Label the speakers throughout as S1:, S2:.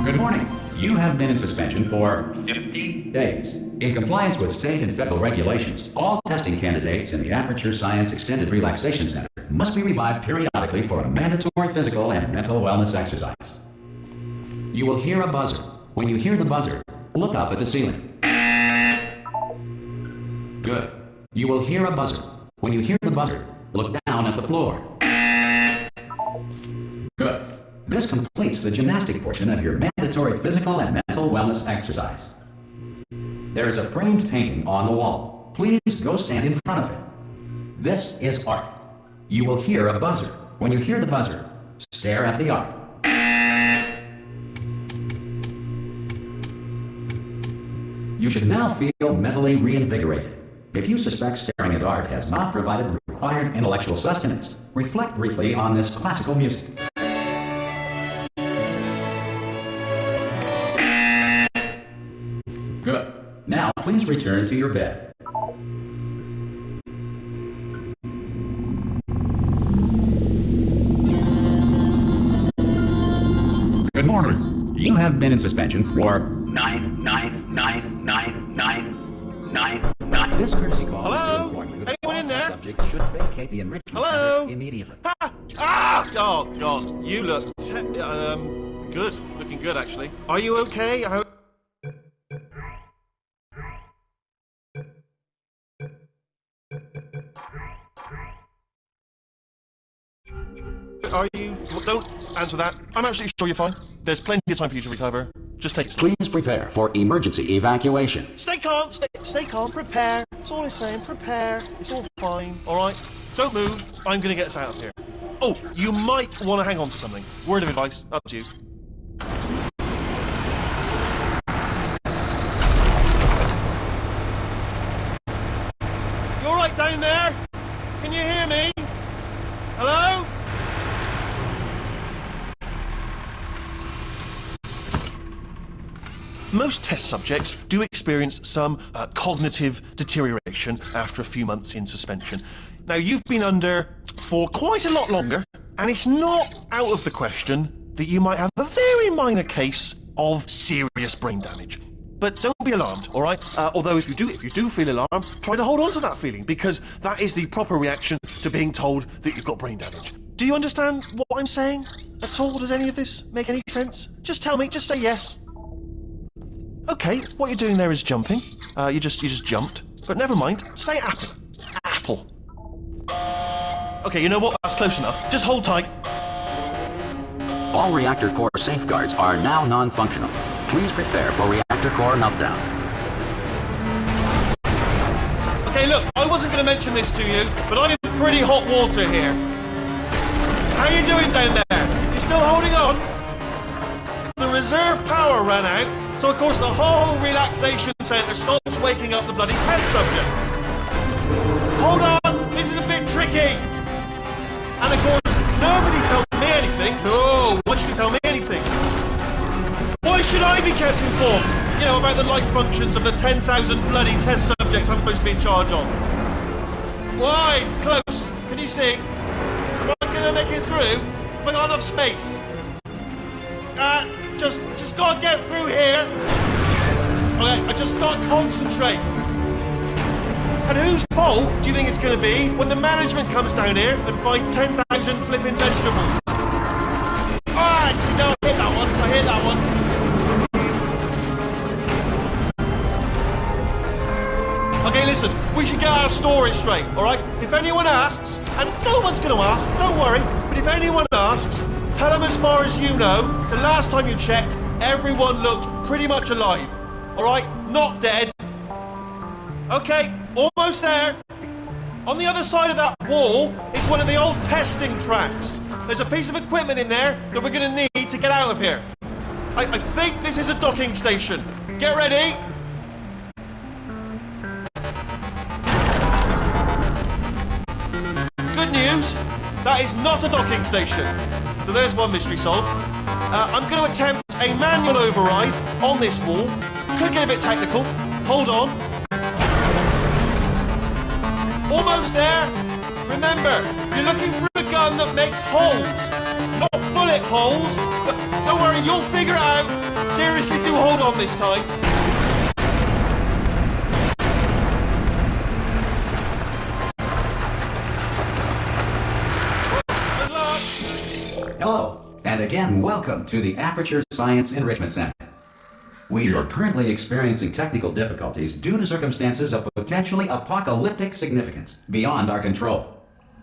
S1: Good morning. You have been in suspension for 50 days. In compliance with state and federal regulations, all testing candidates in the Aperture Science Extended Relaxation Center must be revived periodically for a mandatory physical and mental wellness exercise. You will hear a buzzer. When you hear the buzzer, look up at the ceiling. Good. You will hear a buzzer. When you hear the buzzer, look down at the floor. Good. This completes the gymnastic portion of your mandatory physical and mental wellness exercise. There is a framed painting on the wall. Please go stand in front of it. This is art. You will hear a buzzer. When you hear the buzzer, stare at the art. You should now feel mentally reinvigorated. If you suspect staring at art has not provided the required intellectual sustenance, reflect briefly on this classical music. Good. Now please return to your bed. Good morning. You have been in suspension for 9999999. This courtesy call.
S2: Hello? Anyone in there?
S1: Subject should vacate the enrichment
S2: Hello?
S1: center immediately.
S2: Ah! Oh God, you look good. Looking good, actually. Are you okay? Are you? Well, don't answer that. I'm absolutely sure you're fine. There's plenty of time for you to recover. Just take it slow.
S1: Please prepare for emergency evacuation.
S2: Stay calm. Stay calm. Prepare. That's all I'm saying. Prepare. It's all fine. All right. Don't move. I'm gonna get us out of here. Oh, you might want to hang on to something. Word of advice. Up to you. You all right down there? Can you hear me? Hello? Most test subjects do experience some cognitive deterioration after a few months in suspension. Now, you've been under for quite a lot longer, and it's not out of the question that you might have a very minor case of serious brain damage. But don't be alarmed, all right? Although if you do feel alarmed, try to hold on to that feeling, because that is the proper reaction to being told that you've got brain damage. Do you understand what I'm saying at all? Does any of this make any sense? Just tell me, just say yes. Okay, what you're doing there is jumping. You just jumped. But never mind. Say apple. Apple. Okay, you know what? That's close enough. Just hold tight.
S1: All reactor core safeguards are now non-functional. Please prepare for reactor core meltdown.
S2: Okay, look, I wasn't going to mention this to you, but I'm in pretty hot water here. How you doing down there? You still holding on? The reserve power ran out. So, of course, the whole relaxation centre stops waking up the bloody test subjects. Hold on, this is a bit tricky. And, of course, nobody tells me anything. No, why should you tell me anything? Why should I be kept informed? You know, about the life functions of the 10,000 bloody test subjects I'm supposed to be in charge of. Why? It's close. Can you see? Am I going to make it through? Have I got enough space? Just gotta get through here. Okay, I just gotta concentrate. And whose fault do you think it's gonna be when the management comes down here and finds 10,000 flipping vegetables? Alright, see, no, I hit that one. Okay, listen, we should get our story straight, alright? If anyone asks, and no one's gonna ask, don't worry, but if anyone asks, tell them as far as you know, the last time you checked, everyone looked pretty much alive. Alright? Not dead. Okay, almost there. On the other side of that wall is one of the old testing tracks. There's a piece of equipment in there that we're going to need to get out of here. I think this is a docking station. Get ready. Good news, that is not a docking station. So there's one mystery solved. I'm going to attempt a manual override on this wall. Could get a bit technical. Hold on. Almost there. Remember, you're looking for a gun that makes holes, not bullets. bullet holes. But don't worry, you'll figure it out. Seriously, do hold on this time. Good luck.
S1: Hello, and again, welcome to the Aperture Science Enrichment Center. We are currently experiencing technical difficulties due to circumstances of potentially apocalyptic significance beyond our control.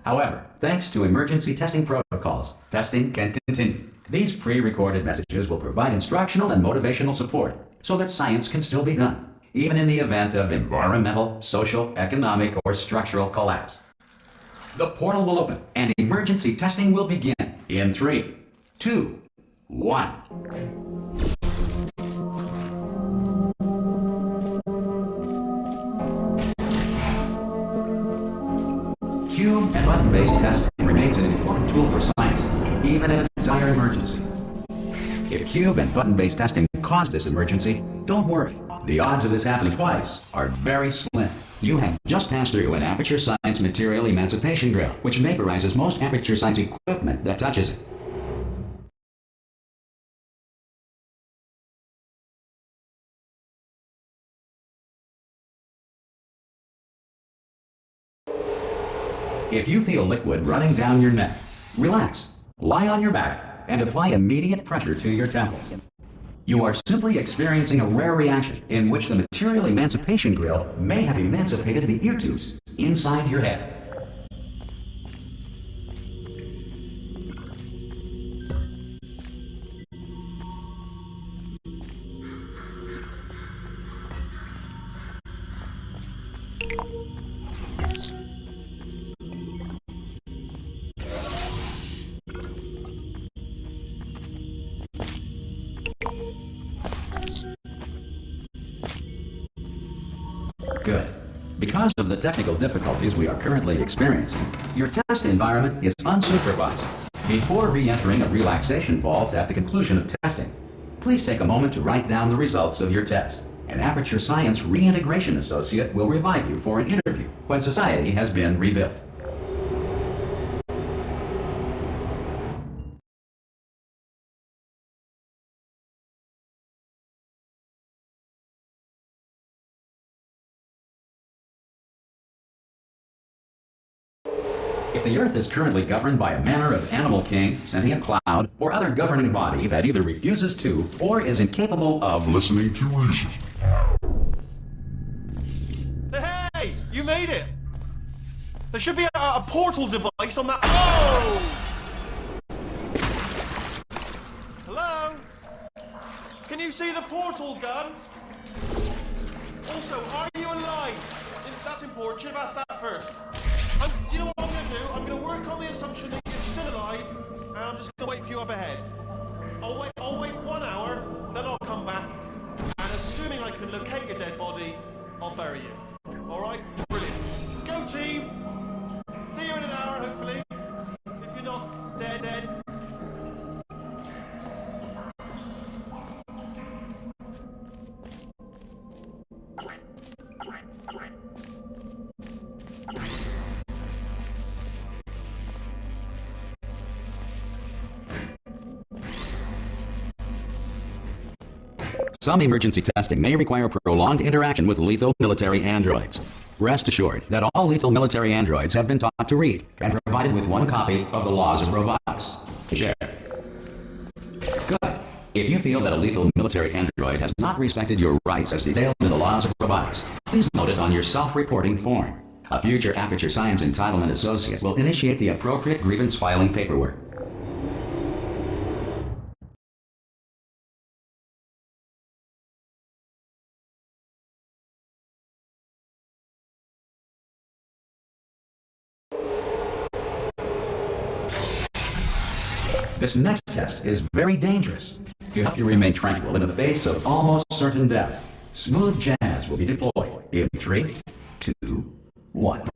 S1: However, thanks to emergency testing protocols, testing can continue. These pre-recorded messages will provide instructional and motivational support so that science can still be done, even in the event of environmental, social, economic, or structural collapse. The portal will open and emergency testing will begin in 3, 2, 1. Cube and button-based testing remains an important tool for science, even in a dire emergency. If cube and button-based testing caused this emergency, don't worry. The odds of this happening twice are very slim. You have just passed through an Aperture Science material emancipation drill, which vaporizes most Aperture Science equipment that touches it. If you feel liquid running down your neck, relax, lie on your back, and apply immediate pressure to your temples. You are simply experiencing a rare reaction in which the material emancipation grill may have emancipated the ear tubes inside your head. Good. Because of the technical difficulties we are currently experiencing, your test environment is unsupervised. Before re-entering a relaxation vault at the conclusion of testing, please take a moment to write down the results of your test. An Aperture Science Reintegration Associate will revive you for an interview when society has been rebuilt. If the Earth is currently governed by a manner of animal king, sentient cloud, or other governing body that either refuses to or is incapable of listening to reason.
S2: Hey, you made it! There should be a portal device on that. Oh! Hello? Can you see the portal gun? Also, are you alive? That's important. Should have asked that first. Do you know what I'm going to do? I'm going to work on the assumption that you're still alive, and I'm just going to wait for you up ahead. I'll wait 1 hour, then I'll come back, and assuming I can locate your dead body, I'll bury you. Alright? Brilliant. Go team! See you in an hour, hopefully. If you're not dead.
S1: Some emergency testing may require prolonged interaction with lethal military androids. Rest assured that all lethal military androids have been taught to read and provided with one copy of the Laws of Robotics to share. Good. If you feel that a lethal military android has not respected your rights as detailed in the Laws of Robotics, please note it on your self-reporting form. A future Aperture Science Entitlement Associate will initiate the appropriate grievance filing paperwork. This next test is very dangerous. To help you remain tranquil in the face of almost certain death, smooth jazz will be deployed in 3, 2, 1.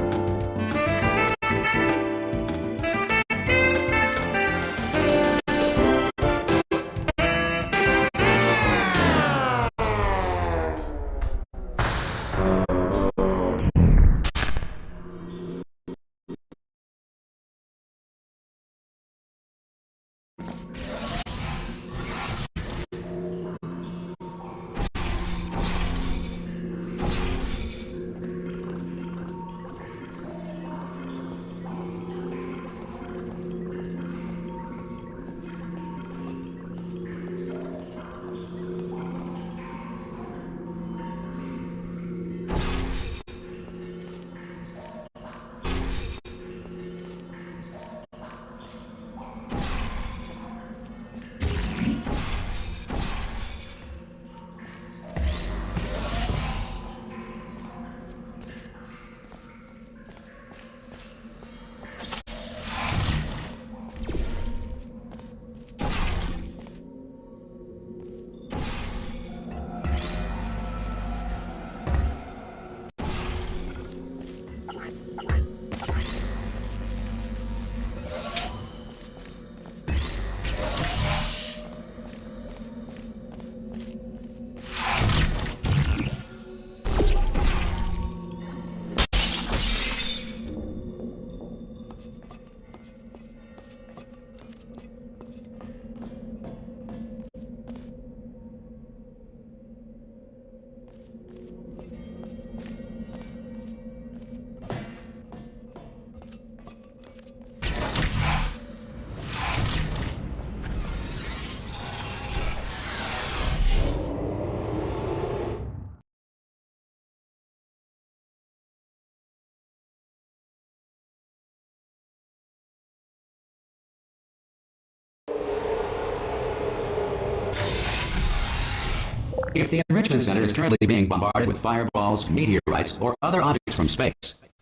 S1: If the Enrichment Center is currently being bombarded with fireballs, meteorites, or other objects from space,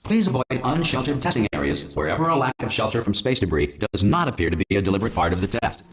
S1: please avoid unsheltered testing areas wherever a lack of shelter from space debris does not appear to be a deliberate part of the test.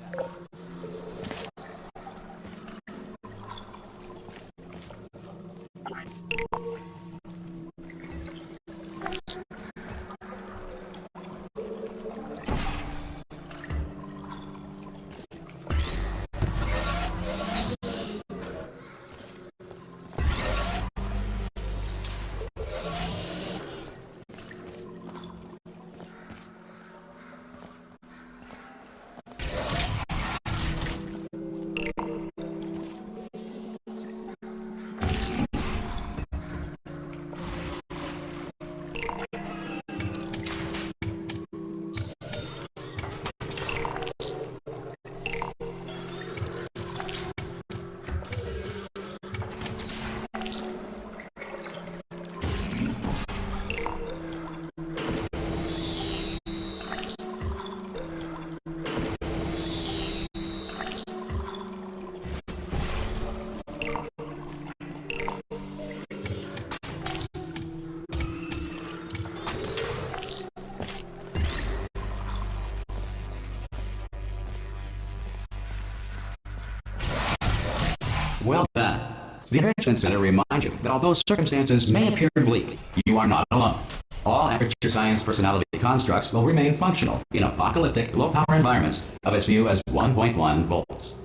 S1: Well done. The Enrichment Center reminds you that although circumstances may appear bleak, you are not alone. All Aperture Science personality constructs will remain functional in apocalyptic, low-power environments of as few as 1.1 volts.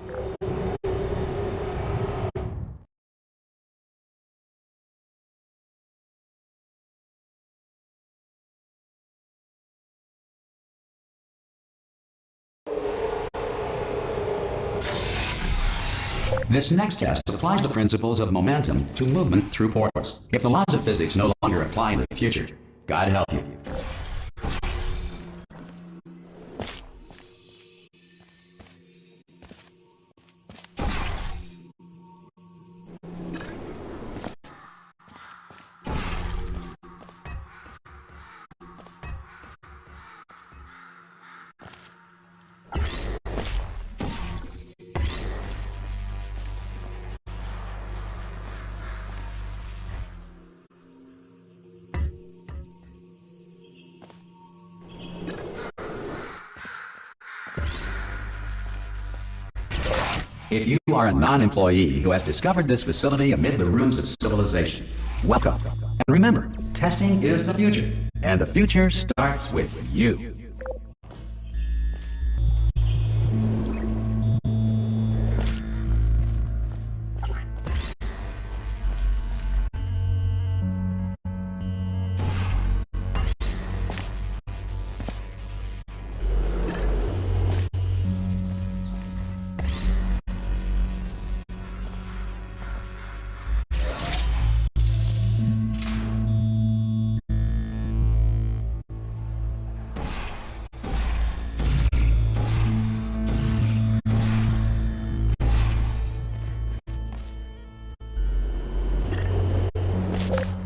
S1: This next test applies the principles of momentum to movement through portals. If the laws of physics no longer apply in the future, God help you. If you are a non-employee who has discovered this facility amid the ruins of civilization, welcome. And remember, testing is the future, and the future starts with you.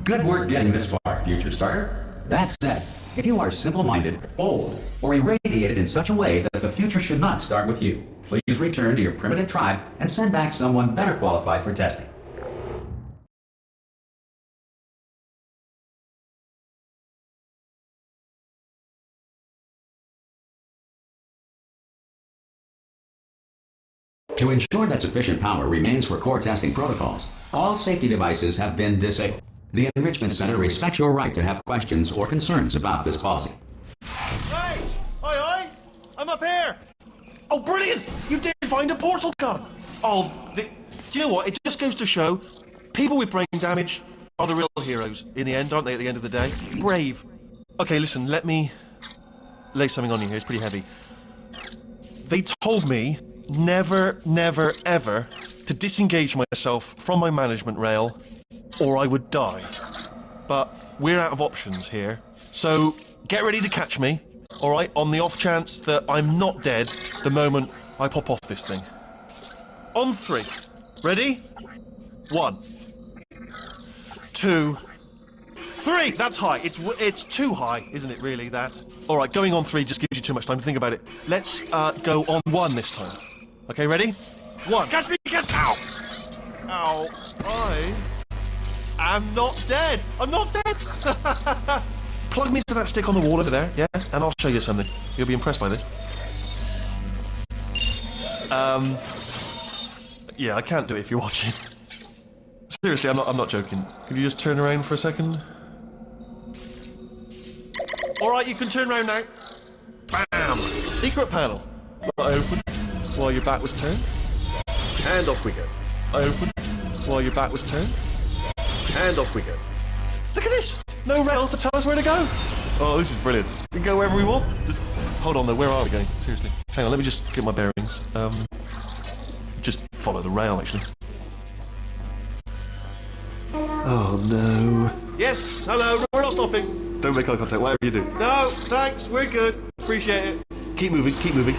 S1: Good work getting this far, future starter. That said, if you are simple-minded, old, or irradiated in such a way that the future should not start with you, please return to your primitive tribe and send back someone better qualified for testing. To ensure that sufficient power remains for core testing protocols, all safety devices have been disabled. The Enrichment Center respects your right to have questions or concerns about this policy.
S2: Hey! Oi! I'm up here! Oh, brilliant! You did find a portal gun! Oh, do you know what? It just goes to show, people with brain damage are the real heroes in the end, aren't they, at the end of the day? Brave. Okay, listen, let me lay something on you here. It's pretty heavy. They told me never, never, ever to disengage myself from my management rail or I would die. But we're out of options here. So get ready to catch me, all right, on the off chance that I'm not dead the moment I pop off this thing. On 3. Ready? 1, 2, 3. That's high. It's too high, isn't it, really, that? All right, going on 3 just gives you too much time to think about it. Let's go on 1 this time. Okay, ready? 1. Catch me! Ow! Ow. I am not dead. I'm not dead. Plug me into that stick on the wall over there, yeah? And I'll show you something. You'll be impressed by this. Yeah, I can't do it if you're watching. Seriously, I'm not joking. Could you just turn around for a second? Alright, you can turn around now. Bam! Secret panel. I opened while your back was turned. And off we go. I opened while your back was turned. And off we go. Look at this! No rail to tell us where to go! Oh, this is brilliant. We can go wherever we want. Just hold on though, where are we going? Seriously. Hang on, let me just get my bearings. Just follow the rail, actually. Oh no. Yes, hello, we're not stopping. Don't make eye contact, whatever you do. No, thanks, we're good. Appreciate it. Keep moving, keep moving.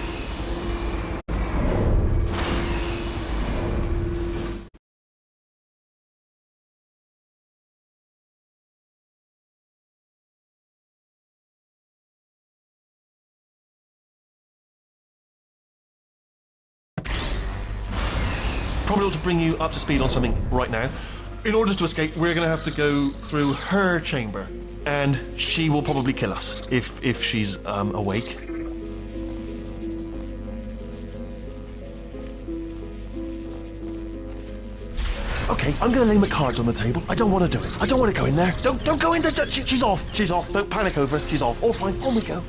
S2: Probably ought to bring you up to speed on something right now. In order to escape, we're going to have to go through her chamber, and she will probably kill us if she's awake. Okay, I'm going to lay my cards on the table. I don't want to do it. I don't want to go in there. Don't go in there. She's off. She's off. Don't panic over. She's off. All fine. On we go.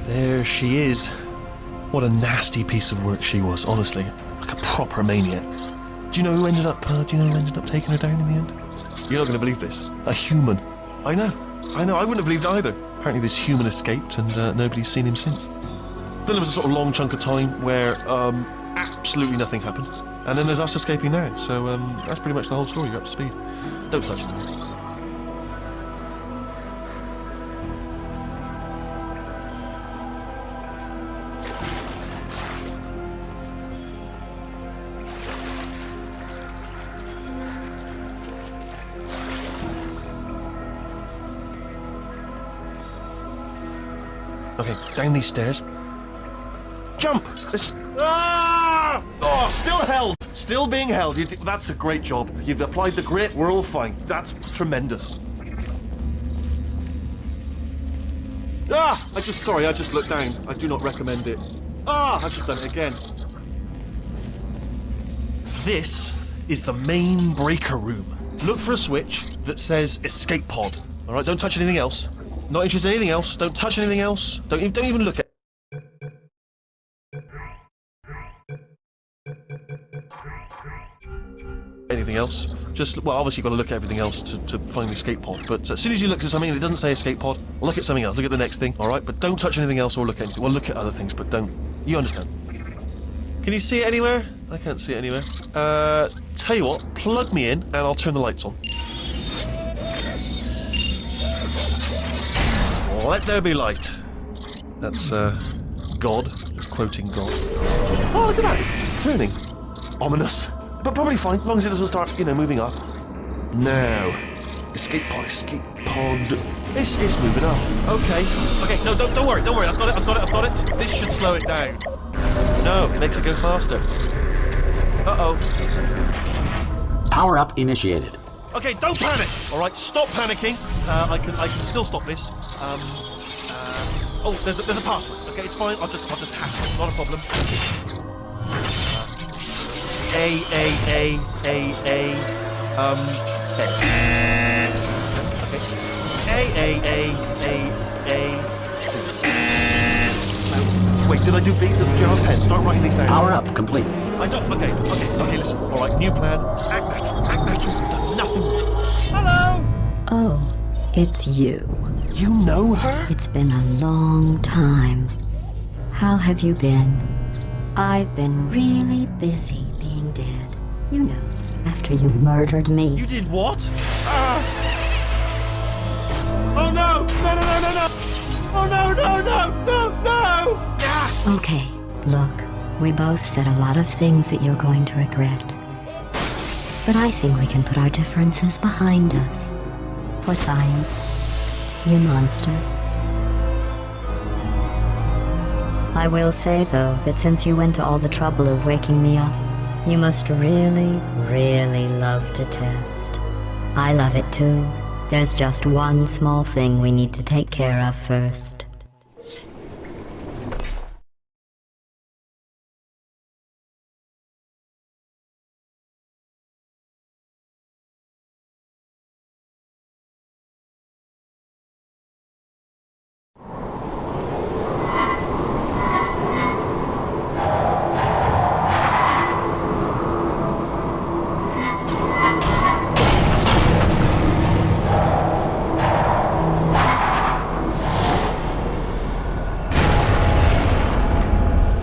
S2: There she is. What a nasty piece of work she was, honestly. Like a proper maniac. Do you know who ended up taking her down in the end? You're not going to believe this. A human. I know. I wouldn't have believed either. Apparently this human escaped and nobody's seen him since. Then there was a sort of long chunk of time where absolutely nothing happened. And then there's us escaping now. So that's pretty much the whole story. You're up to speed. Don't touch it. Okay, down these stairs. Jump! Ah! Oh, still held! Still being held. That's a great job. You've applied the grit, we're all fine. That's tremendous. Ah! I just looked down. I do not recommend it. Ah! I've just done it again. This is the main breaker room. Look for a switch that says escape pod. Alright, don't touch anything else. Not interested in anything else. Don't touch anything else. Don't even look at it. Anything else? Just, well, obviously you've got to look at everything else to find the escape pod. But as soon as you look at something and it doesn't say escape pod, look at something else. Look at the next thing, all right? But don't touch anything else or look at anything. Well, look at other things, but don't. You understand? Can you see it anywhere? I can't see it anywhere. Tell you what, plug me in and I'll turn the lights on. Let there be light. That's, God. Just quoting God. Oh, look at that. It's turning. Ominous. But probably fine, as long as it doesn't start, moving up. Now. Escape pod. It's moving up. Okay, no, don't worry. I've got it. This should slow it down. No, it makes it go faster. Uh-oh.
S1: Power up initiated.
S2: Okay, don't panic. All right, stop panicking. I can still stop this. Oh, there's a password. Okay, it's fine. I'll just hack it. Not a problem. A. Okay. C. Wait, did I do B? Did you have a pen? Start writing these down.
S1: Power up complete.
S2: I don't. Okay. Listen. All right, new plan. Act natural. Done nothing. Hello.
S3: Oh, it's you.
S2: You know her?
S3: It's been a long time. How have you been? I've been really busy being dead. You know, after you murdered me.
S2: You did what? Oh no! No! Oh no! Ah!
S3: Okay, look, we both said a lot of things that you're going to regret. But I think we can put our differences behind us. For science, you monster. I will say, though, that since you went to all the trouble of waking me up, You must really, really love to test. I love it too. There's just one small thing we need to take care of first.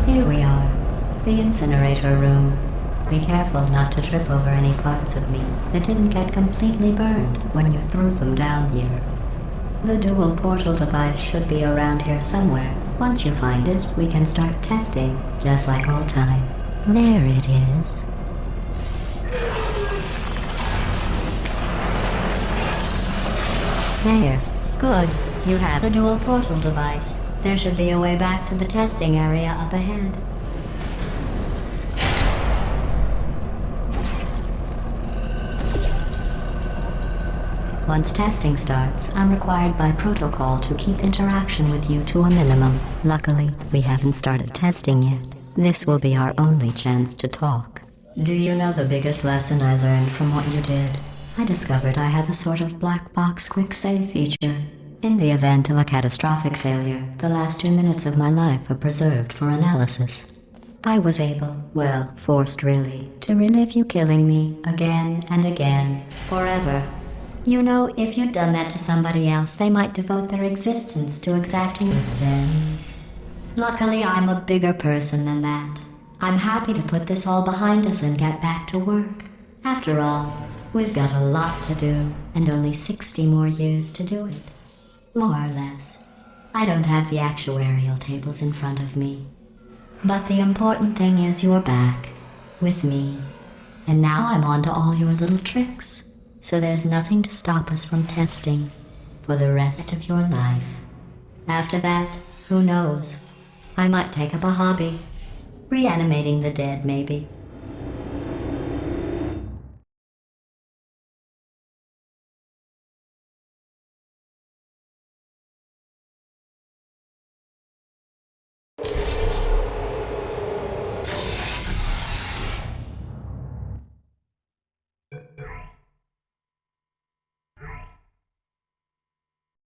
S3: Here we are, the incinerator room. Be careful not to trip over any parts of me that didn't get completely burned when you threw them down here. The dual portal device should be around here somewhere. Once you find it, we can start testing, just like old times. There it is. There. Good. You have the dual portal device. There should be a way back to the testing area up ahead. Once testing starts, I'm required by protocol to keep interaction with you to a minimum. Luckily, we haven't started testing yet. This will be our only chance to talk. Do you know the biggest lesson I learned from what you did? I discovered I have a sort of black box quick save feature. In the event of a catastrophic failure, the last 2 minutes of my life are preserved for analysis. I was able, well, forced really, to relive you killing me again and again, forever. You know, if you'd done that to somebody else, they might devote their existence to exacting revenge. Luckily, I'm a bigger person than that. I'm happy to put this all behind us and get back to work. After all, we've got a lot to do, and only 60 more years to do it. More or less. I don't have the actuarial tables in front of me. But the important thing is you're back, with me. And now I'm on to all your little tricks. So there's nothing to stop us from testing for the rest of your life. After that, who knows? I might take up a hobby. Reanimating the dead, maybe.